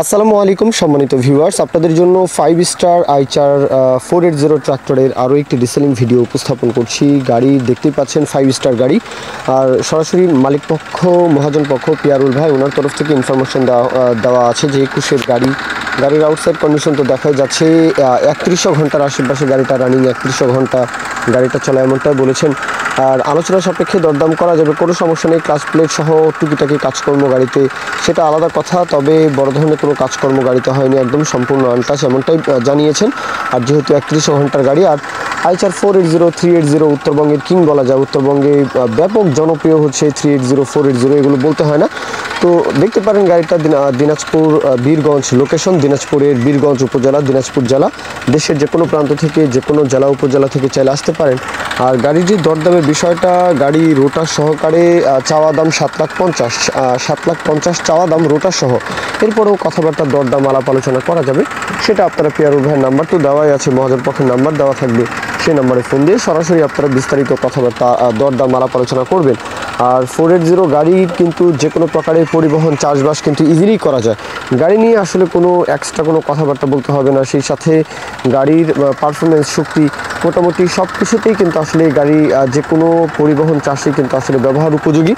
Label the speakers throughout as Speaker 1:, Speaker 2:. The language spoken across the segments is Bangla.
Speaker 1: আসসালামু আলাইকুম সম্মানিত ভিউয়ার্স, আপনাদের জন্য 5 স্টার আইচার 480 ট্রাক্টরের আরও একটি রিসেলিং ভিডিও উপস্থাপন করছি। গাড়ি দেখতেই পাচ্ছেন 5 স্টার গাড়ি, আর সরাসরি মালিক পক্ষ মহাজন পক্ষ পিয়ারুল ভাই ওনার তরফ থেকে ইনফরমেশন দেওয়া আছে যে 21-এর গাড়ির আউটসাইড কন্ডিশন তো দেখাই যাচ্ছে 3100 ঘন্টার আশেপাশে গাড়িটা রানিং, 3100 ঘন্টা গাড়িটা চলা এমনটাই বলেছেন। আর আলোচনা সাপেক্ষে দরদাম করা যাবে, কোনো সমস্যা নেই। ক্লাস প্লেট সহ টুকিটাকি কাজকর্ম গাড়িতে, সেটা আলাদা কথা, তবে বড় ধরনের কোনো কাজকর্ম গাড়িতে হয়নি, একদম সম্পূর্ণ আনটাচ এমনটাই জানিয়েছেন। আর যেহেতু 3100 ঘন্টার গাড়ি, আর আইচার 480 380 উত্তরবঙ্গের কিং বলা যায়, উত্তরবঙ্গে ব্যাপক জনপ্রিয় হচ্ছে 380 480, এগুলো বলতে হয় না। তো দেখতে পারেন গাড়িটা দিনাজপুর বীরগঞ্জ লোকেশন, দিনাজপুরের বীরগঞ্জ উপজেলা, দিনাজপুর জেলা। দেশের যে কোনো প্রান্ত থেকে, যে কোনো জেলা উপজেলা থেকে চাইলে আসতে পারেন। আর গাড়ির যে দরদামের বিষয়টা, গাড়ি রোটার সহকারে চাওয়া দাম 7,50,000 চাওয়া দাম রোটার সহ। এরপরেও কথাবার্তা দরদাম আলাপ আলোচনা করা যাবে, সেটা আপনারা পিয়ারুল ভাইয়ের নাম্বার তো দেওয়াই আছে, মহাজন পক্ষের নাম্বার দেওয়া থাকবে, সেই নাম্বারে ফোন দিয়ে সরাসরি আপনারা বিস্তারিত কথাবার্তা দরদাম আলাপ আলোচনা করবেন। আর 480 গাড়ির কিন্তু যে কোনো প্রকারের পরিবহন চাষবাস কিন্তু ইজিলি করা যায়। গাড়ি নিয়ে আসলে কোনো এক্সট্রা কোনো কথাবার্তা বলতে হবে না। সেই সাথে গাড়ির পারফরমেন্স, শক্তি, মোটামুটি সব কিছুতেই কিন্তু আসলে গাড়ি যে কোনো পরিবহন চাষে কিন্তু আসলে ব্যবহার উপযোগী।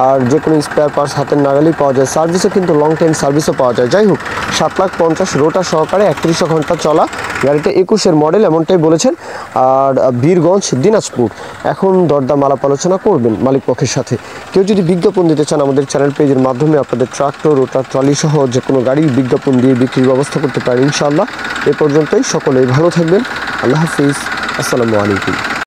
Speaker 1: আর যে কোনো স্পেয়ার পার্টস হাতের নাগালেই পাওয়া যায়, সার্ভিসও কিন্তু লং টাইম সার্ভিসও পাওয়া যায়। যাই হোক, 7,50,000 রোটার সহকারে 3100 ঘন্টা চলা গাড়িটা, 21-এর মডেল এমনটাই বলেছেন। আর বীরগঞ্জ দিনাজপুর। এখন দরদাম আলাপ আলোচনা করবেন মালিক পক্ষের সাথে। কেউ যদি বিজ্ঞাপন দিতে চান, আমাদের চ্যানেল পেজের মাধ্যমে আপনাদের ট্রাক্টর, রোটার, ট্রলি সহ যে কোনো গাড়ির বিজ্ঞাপন দিয়ে বিক্রির ব্যবস্থা করতে পারেন ইনশাআল্লাহ। এ পর্যন্তই, সকলেই ভালো থাকবেন। আল্লাহ হাফিজ, আসসালামু আলাইকুম।